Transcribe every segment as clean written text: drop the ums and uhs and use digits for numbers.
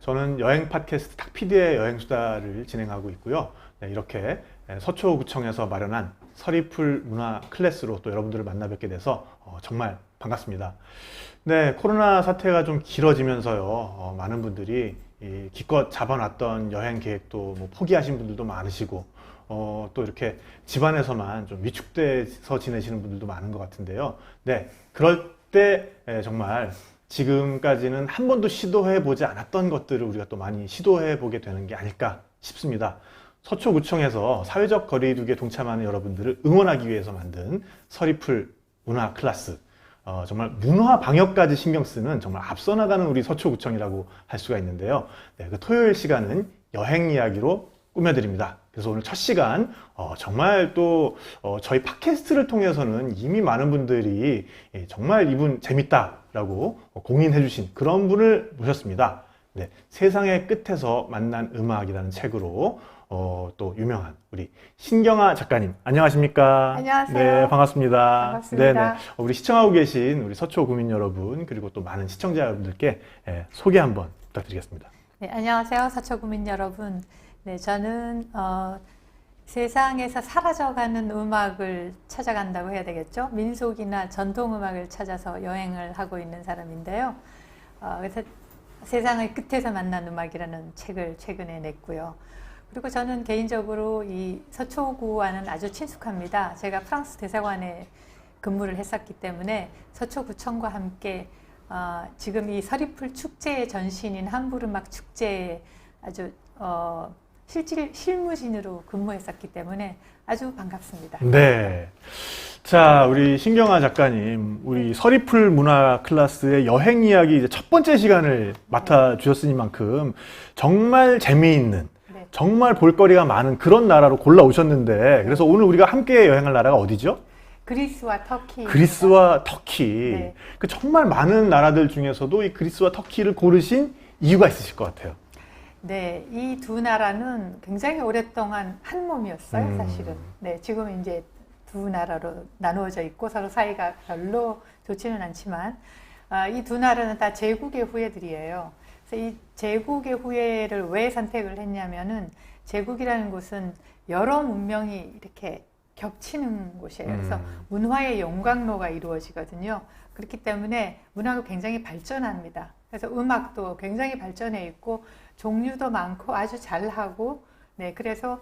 저는 여행 팟캐스트 탁피디의 여행수다를 진행하고 있고요. 네, 이렇게 서초구청에서 마련한 서리풀 문화 클래스로 또 여러분들을 만나 뵙게 돼서 정말 반갑습니다. 네, 코로나 사태가 좀 길어지면서요, 많은 분들이 기껏 잡아놨던 여행 계획도 뭐 포기하신 분들도 많으시고, 또 이렇게 집안에서만 좀 위축돼서 지내시는 분들도 많은 것 같은데요. 네, 그럴 때 정말 지금까지는 한 번도 시도해보지 않았던 것들을 우리가 또 많이 시도해보게 되는 게 아닐까 싶습니다. 서초구청에서 사회적 거리두기에 동참하는 여러분들을 응원하기 위해서 만든 서리풀 문화 클래스, 정말 문화 방역까지 신경 쓰는 정말 앞서 나가는 우리 서초구청이라고 할 수가 있는데요. 네, 그 토요일 시간은 여행 이야기로 꾸며드립니다. 그래서 오늘 첫 시간 정말 또 저희 팟캐스트를 통해서는 이미 많은 분들이 정말 이분 재밌다라고 공인해 주신 그런 분을 모셨습니다. 네, 세상의 끝에서 만난 음악이라는 책으로 또 유명한 우리 신경아 작가님, 안녕하십니까? 안녕하세요. 네, 반갑습니다. 반갑습니다. 네네. 우리 시청하고 계신 우리 서초 구민 여러분, 그리고 또 많은 시청자 여러분들께 소개 한번 부탁드리겠습니다. 네, 안녕하세요. 서초구민 여러분. 네, 저는 세상에서 사라져가는 음악을 찾아간다고 해야 되겠죠. 민속이나 전통음악을 찾아서 여행을 하고 있는 사람인데요. 그래서 세상의 끝에서 만난 음악이라는 책을 최근에 냈고요. 그리고 저는 개인적으로 이 서초구와는 아주 친숙합니다. 제가 프랑스 대사관에 근무를 했었기 때문에 서초구청과 함께 지금 이 서리풀 축제의 전신인 함부르막 축제에 아주 실무진으로 근무했었기 때문에 아주 반갑습니다. 네. 자, 우리 신경아 작가님, 우리 서리풀 문화 클래스의 여행 이야기 이제 첫 번째 시간을 맡아주셨으니만큼 정말 재미있는, 네. 정말 볼거리가 많은 그런 나라로 골라오셨는데, 그래서 오늘 우리가 함께 여행할 나라가 어디죠? 그리스와 터키. 그리스와 터키. 네. 그 정말 많은 나라들 중에서도 이 그리스와 터키를 고르신 이유가 있으실 것 같아요. 네, 이 두 나라는 굉장히 오랫동안 한 몸이었어요, 사실은. 네, 지금 이제 두 나라로 나누어져 있고 서로 사이가 별로 좋지는 않지만 이 두 나라는 다 제국의 후예들이에요. 그래서 이 제국의 후예를 왜 선택을 했냐면은 제국이라는 곳은 여러 문명이 이렇게 겹치는 곳이에요. 그래서 문화의 용광로가 이루어지거든요. 그렇기 때문에 문화가 굉장히 발전합니다. 그래서 음악도 굉장히 발전해 있고 종류도 많고 아주 잘하고, 네, 그래서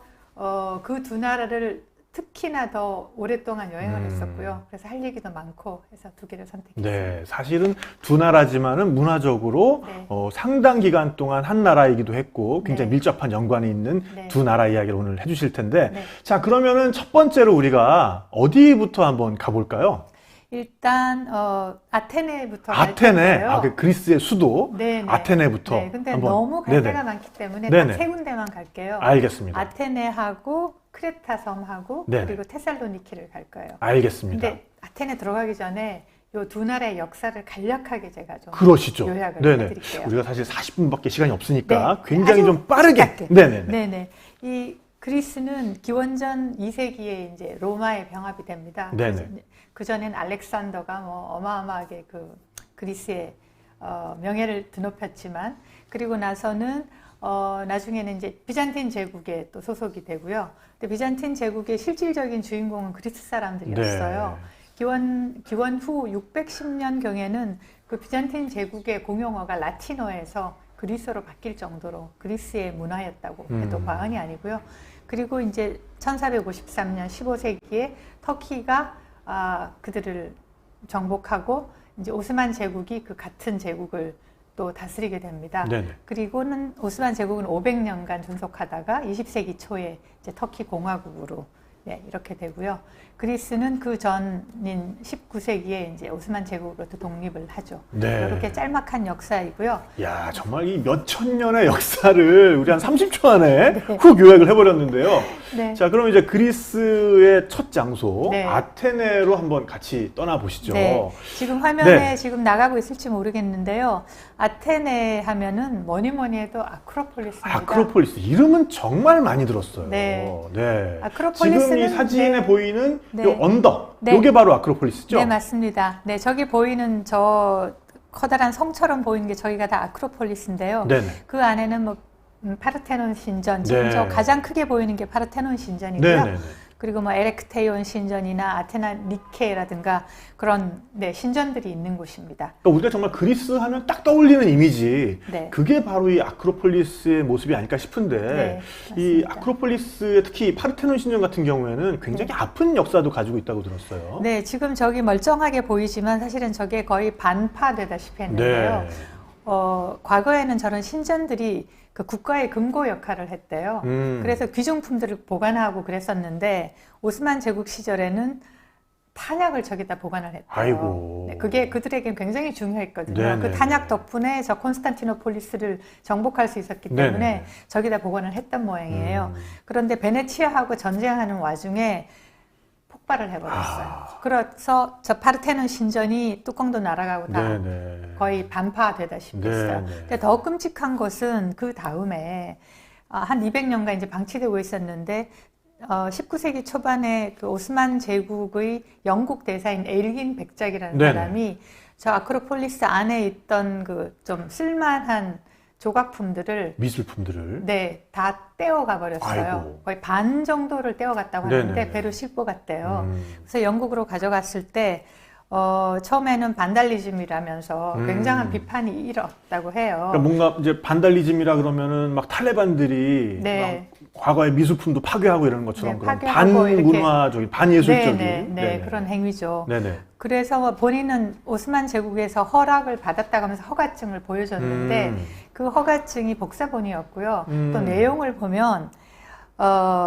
그 두 나라를 특히나 더 오랫동안 여행을 했었고요. 그래서 할 얘기도 많고 해서 두 개를 선택했습니다. 네, 사실은 두 나라지만은 문화적으로 네. 상당 기간 동안 한 나라이기도 했고 굉장히 네. 밀접한 연관이 있는 네. 두 나라 이야기를 오늘 해주실 텐데, 네. 자, 그러면은 첫 번째로 우리가 어디부터 한번 가볼까요? 일단 아테네부터 아테네, 그 그리스의 수도 네네. 아테네부터. 네, 근데 한번. 너무 갈 네네. 데가 많기 때문에 네네. 딱 세 군데만 갈게요. 알겠습니다. 아테네하고 크레타 섬하고 네네. 그리고 테살로니키를 갈 거예요. 알겠습니다. 근데 아테네 들어가기 전에 이 두 나라의 역사를 간략하게 제가 좀 그러시죠. 요약을 네네. 해드릴게요. 우리가 사실 40분밖에 시간이 없으니까 네, 굉장히 아주 좀 빠르게. 짧게. 네네네. 네네. 이 그리스는 기원전 2세기에 이제 로마의 병합이 됩니다. 네네. 그 전엔 알렉산더가 뭐 어마어마하게 그 그리스의 명예를 드높였지만, 그리고 나서는 나중에는 이제 비잔틴 제국에 또 소속이 되고요. 근데 비잔틴 제국의 실질적인 주인공은 그리스 사람들이었어요. 네. 기원 후 610년 경에는 그 비잔틴 제국의 공용어가 라틴어에서 그리스어로 바뀔 정도로 그리스의 문화였다고 해도 과언이 아니고요. 그리고 이제 1453년 15세기에 터키가 그들을 정복하고 이제 오스만 제국이 그 같은 제국을 또 다스리게 됩니다. 네네. 그리고는 오스만 제국은 500년간 존속하다가 20세기 초에 이제 터키 공화국으로 이렇게 되고요. 그리스는 그 전인 19세기에 이제 오스만 제국으로부터 독립을 하죠. 네. 이렇게 짤막한 역사이고요. 야, 정말 이 몇천 년의 역사를 우리 한 30초 안에 훅 요약을 해버렸는데요. 네. 자, 그럼 이제 그리스의 첫 장소 네. 아테네로 한번 같이 떠나보시죠. 네. 지금 화면에 네. 지금 나가고 있을지 모르겠는데요. 아테네 하면은 뭐니 해도 아크로폴리스입니다. 아크로폴리스 이름은 정말 많이 들었어요. 네. 네. 아크로폴리스는 지금 이 사진에 네. 보이는 네. 요 언덕, 네. 요게 바로 아크로폴리스죠? 네, 맞습니다. 네, 저기 보이는 저 커다란 성처럼 보이는 게 저기가 다 아크로폴리스인데요. 네네. 그 안에는 뭐 파르테논 신전, 지금 네. 저 가장 크게 보이는 게 파르테논 신전이고요. 네네네. 그리고 뭐 에렉테이온 신전이나 아테나 니케라든가 그런 네, 신전들이 있는 곳입니다. 그러니까 우리가 정말 그리스 하면 딱 떠올리는 이미지, 네. 그게 바로 이 아크로폴리스의 모습이 아닐까 싶은데, 네, 이 맞습니다. 아크로폴리스의 특히 파르테논 신전 같은 경우에는 굉장히 아픈 역사도 가지고 있다고 들었어요. 네, 지금 저기 멀쩡하게 보이지만 사실은 저게 거의 반파되다시피 했는데요. 네. 과거에는 저런 신전들이 그 국가의 금고 역할을 했대요. 그래서 귀중품들을 보관하고 그랬었는데 오스만 제국 시절에는 탄약을 저기다 보관을 했대요. 아이고. 네, 그게 그들에겐 굉장히 중요했거든요. 네네. 그 탄약 덕분에 저 콘스탄티노폴리스를 정복할 수 있었기 때문에 네네. 저기다 보관을 했던 모양이에요. 그런데 베네치아하고 전쟁하는 와중에 폭발을 해버렸어요. 그래서 저 파르테논 신전이 뚜껑도 날아가고 다 네네. 거의 반파되다시피 네, 했어요. 네. 근데 더 끔찍한 것은 그 다음에 한 200년간 이제 방치되고 있었는데 19세기 초반에 그 오스만 제국의 영국 대사인 엘긴 백작이라는 네네. 사람이 저 아크로폴리스 안에 있던 그 좀 쓸만한 조각품들을 미술품들을. 네, 다 떼어가 버렸어요. 아이고. 거의 반 정도를 떼어갔다고 하는데 네네. 배로 싣고 갔대요. 음. 그래서 영국으로 가져갔을 때 처음에는 반달리즘이라면서 굉장한 비판이 일었다고 해요. 그러니까 뭔가 이제 반달리즘이라 그러면은 막 탈레반들이 네. 막 과거의 미술품도 파괴하고 이러는 것처럼 네, 그런 파괴하고 이렇게. 반문화적인, 반예술적인. 네, 그런 행위죠. 네네. 그래서 본인은 오스만 제국에서 허락을 받았다고 하면서 허가증을 보여줬는데 그 허가증이 복사본이었고요. 또 내용을 보면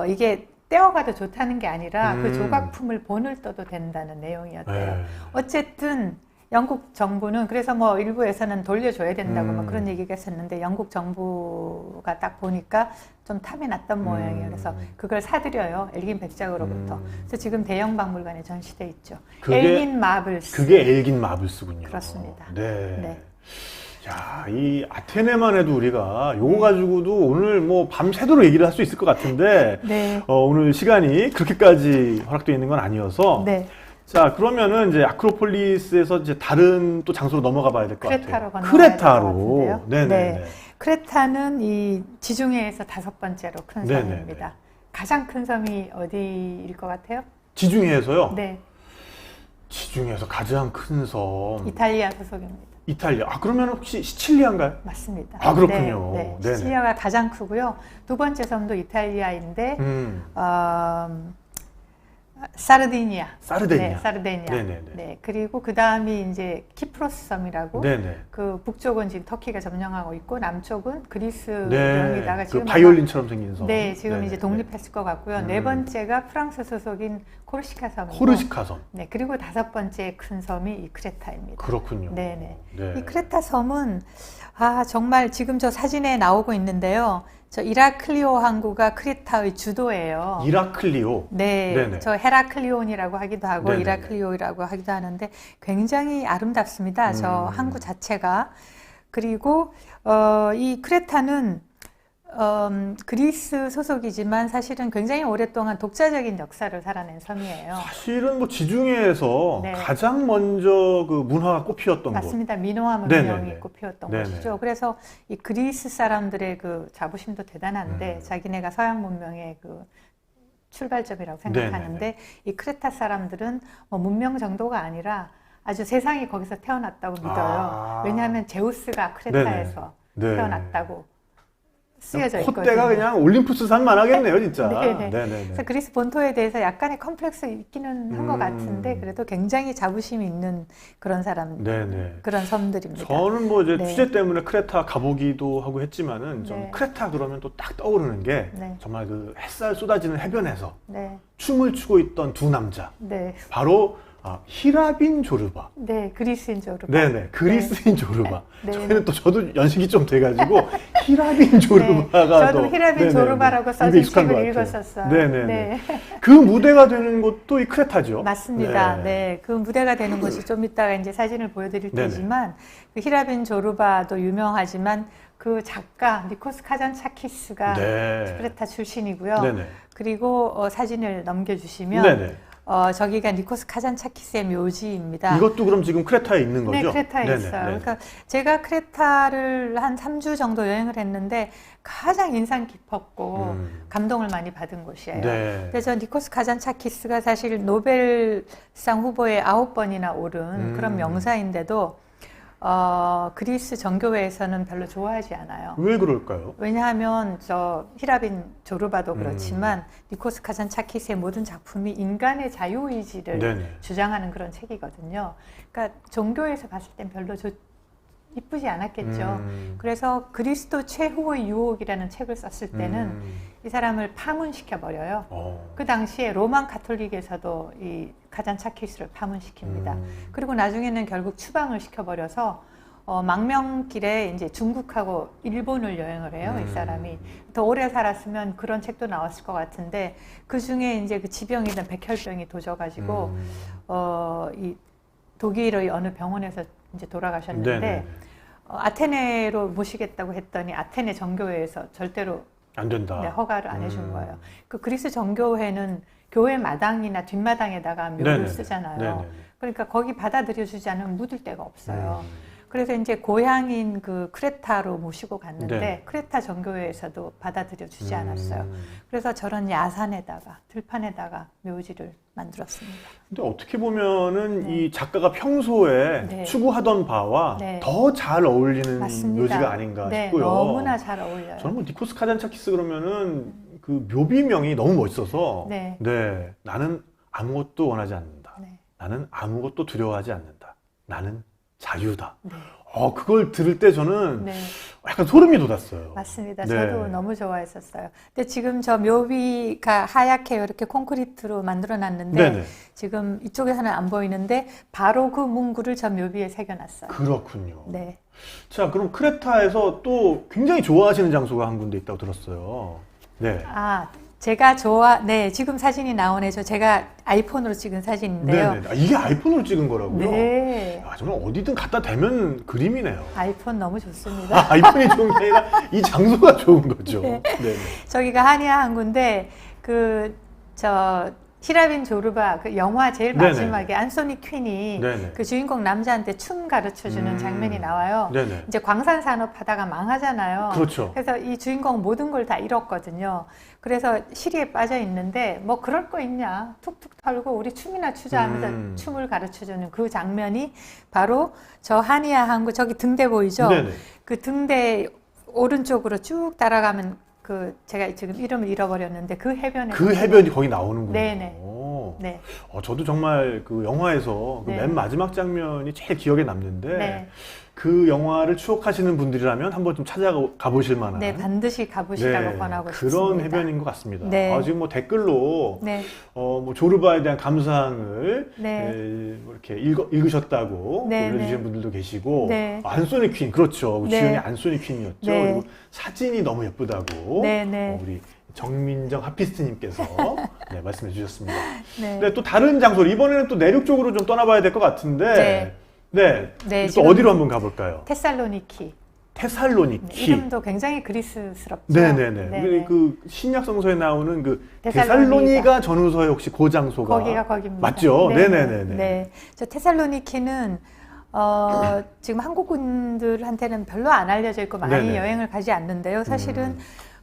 이게 떼어가도 좋다는 게 아니라 그 조각품을 본을 떠도 된다는 내용이었대요. 네. 어쨌든 영국 정부는 그래서 뭐 일부에서는 돌려줘야 된다고 뭐 그런 얘기가 있었는데 영국 정부가 딱 보니까 좀 탐이 났던 모양이에요. 그래서 그걸 사들여요. 엘긴 백작으로부터. 그래서 지금 대형 박물관에 전시돼 있죠. 엘긴 마블스. 그게 엘긴 마블스군요. 그렇습니다. 네. 네. 야, 이 아테네만 해도 우리가 요거 가지고도 오늘 뭐 밤새도록 얘기를 할 수 있을 것 같은데 네. 오늘 시간이 그렇게까지 허락되어 있는 건 아니어서 네. 자, 그러면은 이제 아크로폴리스에서 이제 다른 또 장소로 넘어가 봐야 될 것 같아요. 크레타로 건너가야 크레타로. 될 것 같은데요. 네네. 크레타는 이 지중해에서 5번째로 큰 네네네. 섬입니다. 가장 큰 섬이 어디일 것 같아요? 지중해에서요? 네. 지중해에서 가장 큰 섬. 이탈리아 소속입니다. 이탈리아. 아, 그러면 혹시 시칠리아인가요? 맞습니다. 아, 그렇군요. 네, 네네. 시칠리아가 가장 크고요. 두 번째 섬도 이탈리아인데 사르디니아. 사르데니아. 네, 사르데니아. 네네네. 네, 그리고 그 다음이 이제 키프로스 섬이라고. 네네. 그 북쪽은 지금 터키가 점령하고 있고 남쪽은 그리스 네. 영이다가 그 지금 바이올린처럼 생긴 섬. 네, 지금 네네. 이제 독립했을 것 같고요. 네 번째가 프랑스 소속인 코르시카 섬이고. 코르시카 섬. 네, 그리고 다섯 번째 큰 섬이 이 크레타입니다. 그렇군요. 네네. 네. 이 크레타 섬은 정말 지금 저 사진에 나오고 있는데요. 저 이라클리오 항구가 크레타의 주도예요. 이라클리오. 네, 네네. 저 헤라클리온이라고 하기도 하고 네네네. 이라클리오라고 하기도 하는데 굉장히 아름답습니다. 저 항구 자체가. 그리고 이 크레타는 그리스 소속이지만 사실은 굉장히 오랫동안 독자적인 역사를 살아낸 섬이에요. 사실은 뭐 지중해에서 네. 가장 먼저 그 문화가 꽃피웠던 곳. 맞습니다. 미노아 문명이 네네네. 꽃피웠던 네네. 곳이죠. 그래서 이 그리스 사람들의 그 자부심도 대단한데 자기네가 서양 문명의 그 출발점이라고 생각하는데 네네네. 이 크레타 사람들은 뭐 문명 정도가 아니라 아주 세상이 거기서 태어났다고 믿어요. 왜냐하면 제우스가 크레타에서 네네. 네. 태어났다고 쓰여져 있거든요. 콧대가 그냥 올림푸스 산만 하겠네요, 진짜. 네네. 네네네. 그래서 그리스 본토에 대해서 약간의 컴플렉스 있기는 한 것 같은데 그래도 굉장히 자부심이 있는 그런 사람, 네네. 그런 섬들입니다. 저는 뭐 이제 네. 취재 때문에 크레타 가보기도 하고 했지만은 좀 네. 크레타 그러면 또 딱 떠오르는 게 네. 정말 그 햇살 쏟아지는 해변에서 네, 춤을 추고 있던 두 남자. 네, 바로 히라빈 조르바. 네, 그리스인 조르바. 네네. 그리스인 조르바. 네. 저희는 또 저도 연식이 좀 돼가지고 히라빈 조르바가 저도 또 히라빈 네네네. 조르바라고 입에 써진 익숙한 것 책을 같아요. 읽었었어요. 네네네. 네. 그 무대가 되는 곳도 이 크레타죠. 맞습니다. 네. 그 무대가 되는 곳이 좀 이따가 이제 사진을 보여드릴 네네. 테지만 그 히라빈 조르바도 유명하지만 그 작가 니코스 카잔차키스가 네. 크레타 출신이고요. 네네. 그리고 사진을 넘겨주시면 네네. 저기가 니코스 카잔차키스의 묘지입니다. 이것도 그럼 지금 크레타에 있는 거죠? 네, 크레타에 네네, 있어요. 네네. 그러니까 제가 크레타를 한 3주 정도 여행을 했는데 가장 인상 깊었고 감동을 많이 받은 곳이에요. 네. 그래서 니코스 카잔차키스가 사실 노벨상 후보에 9번이나 오른 그런 명사인데도 그리스 정교회에서는 별로 좋아하지 않아요. 왜 그럴까요? 왜냐하면 저 히라빈 조르바도 그렇지만 니코스 카잔차키스의 모든 작품이 인간의 자유의지를 네네. 주장하는 그런 책이거든요. 그러니까 종교에서 봤을 땐 별로 이쁘지 않았겠죠. 그래서 그리스도 최후의 유혹이라는 책을 썼을 때는 이 사람을 파문시켜 버려요. 그 당시에 로만 카톨릭에서도 이 카잔차키스를 파문시킵니다. 그리고 나중에는 결국 추방을 시켜버려서 망명길에 이제 중국하고 일본을 여행을 해요. 이 사람이 더 오래 살았으면 그런 책도 나왔을 것 같은데 그 중에 이제 그 지병이던 백혈병이 도져가지고 이 독일의 어느 병원에서 이제 돌아가셨는데 네네. 아테네로 모시겠다고 했더니 아테네 정교회에서 절대로 안 된다. 네, 허가를 안 해준 거예요. 그 그리스 정교회는 교회 마당이나 뒷마당에다가 묘를 네네네. 쓰잖아요. 네네네. 그러니까 거기 받아들여주지 않으면 묻을 데가 없어요. 그래서 이제 고향인 그 크레타로 모시고 갔는데 네. 크레타 정교회에서도 받아들여주지 않았어요. 그래서 저런 야산에다가 들판에다가 묘지를 만들었습니다. 근데 어떻게 보면은 이 작가가 평소에 네. 추구하던 바와 네. 더 잘 어울리는 맞습니다. 묘지가 아닌가 네, 싶고요. 너무나 잘 어울려요. 저는 뭐 니코스 카잔차키스 그러면은 그 묘비명이 너무 멋있어서 네. 나는 아무것도 원하지 않는다. 네. 나는 아무것도 두려워하지 않는다. 나는 자유다. 네. 그걸 들을 때 저는 네. 약간 소름이 돋았어요. 맞습니다. 네. 저도 너무 좋아했었어요. 근데 지금 저 묘비가 하얗게 이렇게 콘크리트로 만들어 놨는데 네네. 지금 이쪽에서는 안 보이는데 바로 그 문구를 저 묘비에 새겨놨어요. 그렇군요. 네. 자, 그럼 크레타에서 또 굉장히 좋아하시는 장소가 한 군데 있다고 들었어요. 네. 제가 네, 지금 사진이 나오네. 제가 아이폰으로 찍은 사진인데요. 네네. 이게 아이폰으로 찍은 거라고요? 네. 정말 어디든 갖다 대면 그림이네요. 아이폰 너무 좋습니다. 아이폰이 좋은 게 아니라 이 장소가 좋은 거죠. 네. 네네. 저기가 하니아 항구인데 히라빈 조르바 그 영화 제일 마지막에 안소니 퀸이 네네. 그 주인공 남자한테 춤 가르쳐주는 장면이 나와요. 네네. 이제 광산 산업 하다가 망하잖아요. 그렇죠. 그래서 이 주인공 모든 걸 다 잃었거든요. 그래서 시리에 빠져 있는데 뭐 그럴 거 있냐 툭툭 털고 우리 춤이나 추자 하면서 춤을 가르쳐주는 그 장면이 바로 저 하니아 항구 저기 등대 보이죠? 네네. 그 등대 오른쪽으로 쭉 따라가면 제가 지금 이름을 잃어버렸는데 그 해변에 그 해변이 거기 나오는군요. 네네. 오. 네. 저도 정말 그 영화에서 그 네. 맨 마지막 장면이 제일 기억에 남는데 네. 그 영화를 추억하시는 분들이라면 한번 좀 찾아가 보실 만한 네, 반드시 가보시라고 네, 권하고 그런 싶습니다. 해변인 것 같습니다. 네. 지금 뭐 댓글로 네. 뭐 조르바에 대한 감상을 네. 뭐 이렇게 읽으셨다고 네, 올려주시는 네. 분들도 계시고 네. 안소니 퀸 그렇죠. 네. 주연이 안소니 퀸이었죠. 네. 그리고 사진이 너무 예쁘다고 네, 네. 우리 정민정 하피스트님께서 네, 말씀해 주셨습니다. 네. 네, 또 다른 장소 이번에는 또 내륙 쪽으로 좀 떠나봐야 될 것 같은데 네, 네, 또 지금 어디로 한번 가볼까요? 테살로니키. 테살로니키. 네, 이름도 굉장히 그리스스럽죠. 네네네. 네네. 그 신약성서에 나오는 그 테살로니가. 테살로니가 전후서의 혹시 그 장소가 거기가 거기입니다. 맞죠? 네네. 네네네. 네. 저 테살로니키는 지금 한국 분들한테는 별로 안 알려져 있고 많이 네네. 여행을 가지 않는데요. 사실은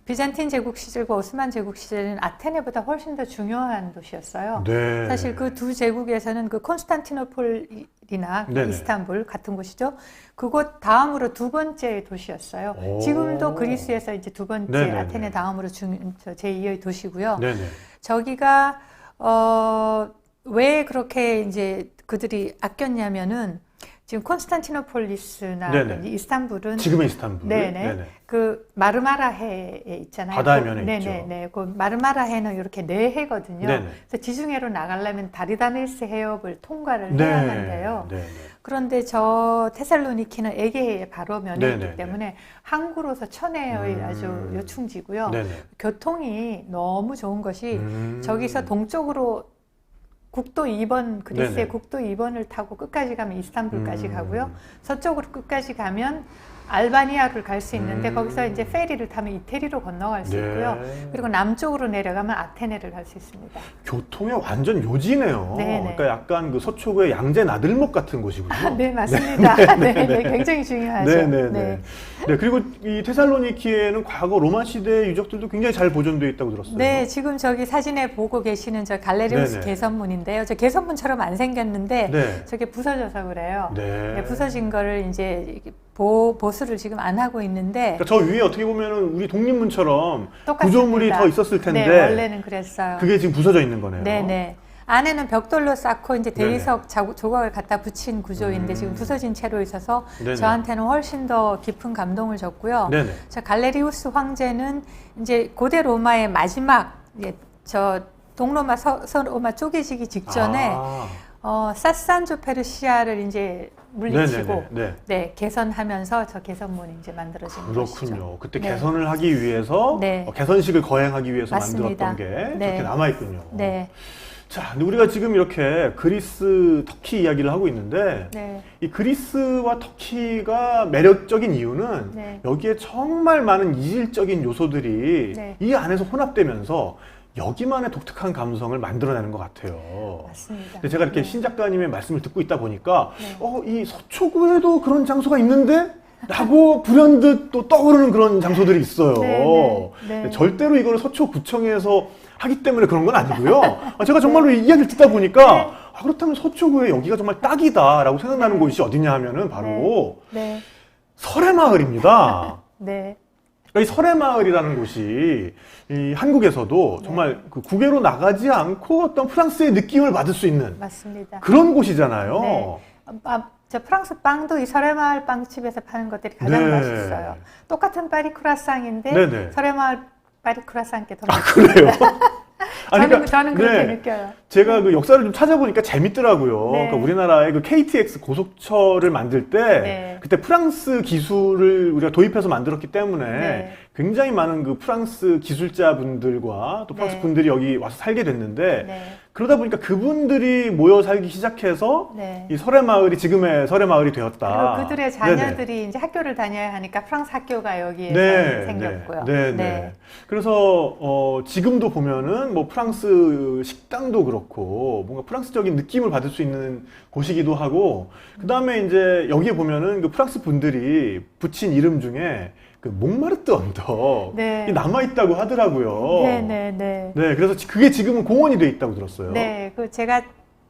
비잔틴 제국 시절과 오스만 제국 시절에는 아테네보다 훨씬 더 중요한 도시였어요. 네. 사실 그 두 제국에서는 그 콘스탄티노폴이나 네네. 이스탄불 같은 곳이죠. 그곳 다음으로 두 번째 도시였어요. 오. 지금도 그리스에서 이제 두 번째 네네네. 아테네 다음으로 제2의 도시고요. 네네. 저기가 왜 그렇게 이제 그들이 아꼈냐면은 지금 콘스탄티노폴리스나 네네. 이스탄불은 지금의 이스탄불. 네네. 그 마르마라해에 있잖아요. 바다의 면에 네네네. 그 마르마라해는 이렇게 네 해거든요. 네네. 그래서 지중해로 나가려면 다리다닐스 해협을 통과를 네. 해야만 돼요. 네네. 그런데 저 테살로니키는 에게해의 바로 면에 네네네. 있기 때문에 항구로서 천혜의 아주 요충지고요. 네네. 교통이 너무 좋은 것이 음. 저기서 동쪽으로 국도 2번 그리스의 네네. 국도 2번을 타고 끝까지 가면 이스탄불까지 가고요. 서쪽으로 끝까지 가면 알바니아를 갈 수 있는데 거기서 이제 페리를 타면 이태리로 건너갈 수 있고요. 그리고 남쪽으로 내려가면 아테네를 갈 수 있습니다. 교통의 완전 요지네요. 네네. 그러니까 약간 그 서초구의 양재 나들목 같은 곳이군요. 네, 맞습니다. 네, 굉장히 중요하죠. 네네네. 네. 네, 그리고 이 테살로니키에는 과거 로마 시대 유적들도 굉장히 잘 보존되어 있다고 들었어요. 네, 지금 저기 사진에 보고 계시는 저 갈레리우스 네네. 개선문인데요. 저 개선문처럼 안 생겼는데 네. 저게 부서져서 그래요. 네. 네, 부서진 거를 이제 보수를 지금 안 하고 있는데 그러니까 저 위에 어떻게 보면은 우리 독립문처럼 똑같습니다. 구조물이 더 있었을 텐데 네, 원래는 그랬어요. 그게 지금 부서져 있는 거네요. 네네. 안에는 벽돌로 쌓고 이제 네네. 대리석 조각을 갖다 붙인 구조인데 지금 부서진 채로 있어서 네네. 저한테는 훨씬 더 깊은 감동을 줬고요. 네네. 저 갈레리우스 황제는 이제 고대 로마의 마지막 저 동로마 서로마 쪼개지기 직전에 사산조 페르시아를 이제 물리치고 네네네. 네, 개선하면서 저 개선문이 이제 만들어진 것이죠. 그렇군요. 그때 네. 개선을 하기 위해서 네. 개선식을 거행하기 위해서 맞습니다. 만들었던 게 네. 그렇게 남아 있군요. 네. 자, 근데 우리가 지금 이렇게 그리스, 터키 이야기를 하고 있는데 네. 이 그리스와 터키가 매력적인 이유는 네. 여기에 정말 많은 이질적인 요소들이 네. 이 안에서 혼합되면서 여기만의 독특한 감성을 만들어내는 것 같아요. 맞습니다. 근데 제가 이렇게 네. 신 작가님의 말씀을 듣고 있다 보니까 네. 이 서초구에도 그런 장소가 있는데? 라고 불현듯 또 떠오르는 그런 장소들이 있어요. 네, 네, 네. 절대로 이걸 서초구청에서 하기 때문에 그런 건 아니고요. 제가 정말로 이 이야기를 듣다 보니까 그렇다면 서초구에 여기가 정말 딱이다라고 생각나는 곳이 어디냐 하면은 바로 네. 설해마을입니다. 네. 이 설해마을이라는 곳이 이 한국에서도 정말 그 국외로 나가지 않고 어떤 프랑스의 느낌을 받을 수 있는 맞습니다. 그런 곳이잖아요. 네. 저 프랑스 빵도 이 설해마을 빵집에서 파는 것들이 가장 네. 맛있어요. 똑같은 파리 크루아상인데 네네. 설해마을 파리 크루아상께 더 그래요? 저는 그렇게 네. 느껴요. 제가 그 역사를 좀 찾아보니까 재밌더라고요. 네. 그러니까 우리나라의 그 KTX 고속철을 만들 때 네. 그때 프랑스 기술을 우리가 도입해서 만들었기 때문에 네. 굉장히 많은 그 프랑스 기술자분들과 또 프랑스 네. 분들이 여기 와서 살게 됐는데 네. 그러다 보니까 그분들이 모여 살기 시작해서 네. 이 설해마을이 지금의 설해마을이 되었다. 그리고 그들의 자녀들이 이제 학교를 다녀야 하니까 프랑스 학교가 여기에 생겼고요. 네. 그래서 지금도 보면은 뭐 프랑스 식당도 그렇고 뭔가 프랑스적인 느낌을 받을 수 있는 곳이기도 하고 그 다음에 이제 여기에 보면은 그 프랑스 분들이 붙인 이름 중에 그 몽마르트 언덕이 네. 남아 있다고 하더라고요. 네. 네, 그래서 그게 지금은 공원이 돼 있다고 들었어요. 네, 그 제가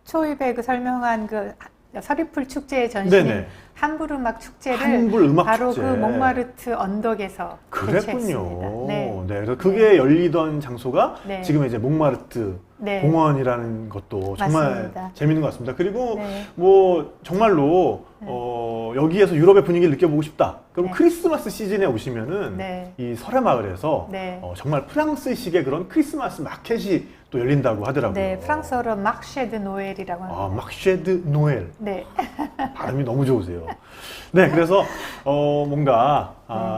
초입에 그 설명한 그 서리풀 축제의 전신인 네네. 함부르 음악 축제를 한불 음악 바로 축제. 그 몽마르트 언덕에서 개최했습니다. 그랬군요. 네. 그래서 그게 열리던 장소가 네. 지금 이제 몽마르트 네. 공원이라는 것도 정말 맞습니다. 재밌는 것 같습니다. 그리고 네. 뭐 정말로 여기에서 유럽의 분위기를 느껴보고 싶다. 그럼 네. 크리스마스 시즌에 오시면은 네. 이 설해마을에서 네. 정말 프랑스식의 그런 크리스마스 마켓이 또 열린다고 하더라고요. 네, 프랑스어로 마르쉐 드 노엘이라고 합니다. 마르쉐드 노엘. 네. 발음이 너무 좋으세요. 네, 그래서 뭔가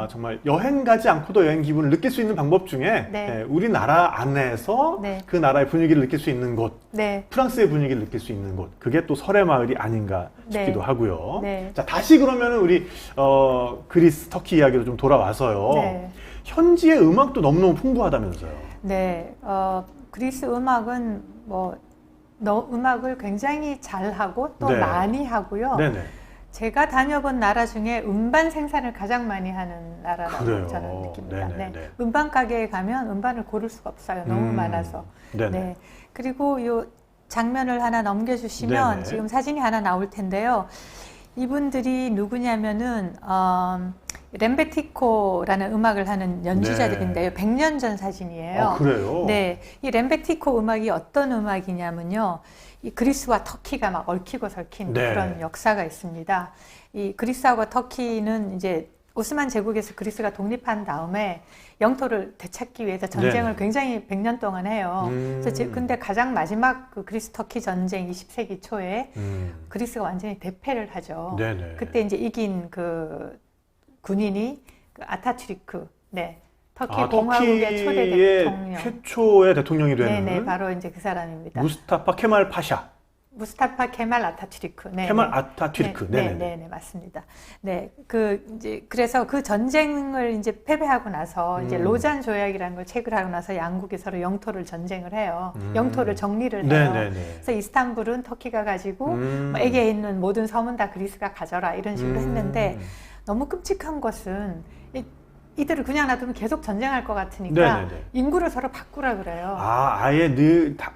정말 여행 가지 않고도 여행 기분을 느낄 수 있는 방법 중에 네. 우리나라 안에서 네. 그 나라의 분위기를 느낄 수 있는 곳, 네. 프랑스의 분위기를 느낄 수 있는 곳, 그게 또 설해마을이 아닌가 싶기도 네. 하고요. 네. 자, 다시 그러면은 우리 그리스, 터키 이야기로 좀 돌아와서요. 네. 현지의 음악도 너무너무 풍부하다면서요. 네. 그리스 음악은 음악을 굉장히 잘하고 또 네. 많이 하고요. 네네. 제가 다녀본 나라 중에 음반 생산을 가장 많이 하는 나라라고 그래요. 저는 느낍니다. 네네, 네. 네. 음반 가게에 가면 음반을 고를 수가 없어요. 너무 많아서. 네네. 네. 그리고 요 장면을 하나 넘겨주시면 네네. 지금 사진이 하나 나올 텐데요. 이분들이 누구냐면은 렘베티코라는 음악을 하는 연주자들인데요. 100년 전 사진이에요. 그래요? 네, 이 렘베티코 음악이 어떤 음악이냐면요. 이 그리스와 터키가 막 얽히고 설킨 네. 그런 역사가 있습니다. 이 그리스하고 터키는 이제 오스만 제국에서 그리스가 독립한 다음에 영토를 되찾기 위해서 전쟁을 네. 굉장히 100년 동안 해요. 그래서 근데 가장 마지막 그 그리스 터키 전쟁 20세기 초에 그리스가 완전히 대패를 하죠. 네네. 그때 이제 이긴 그 군인이 그 아타투르크, 네, 터키 공화국의 초대 터키의 대통령. 최초의 대통령이 되는 네네, 바로 이제 그 사람입니다. 무스타파 케말 파샤. 무스타파 케말 아타투르크. 네, 케말 아타투르크. 네, 네, 맞습니다. 네, 그래서 그 전쟁을 이제 패배하고 나서 이제 로잔 조약이라는 걸 체결하고 나서 양국이 서로 영토를 전쟁을 해요. 영토를 정리를 해요. 그래서 이스탄불은 터키가 가지고 뭐 에게에 있는 모든 섬은 다 그리스가 가져라 이런 식으로 했는데 너무 끔찍한 것은 이들을 그냥 놔두면 계속 전쟁할 것 같으니까 인구를 서로 바꾸라 그래요. 아예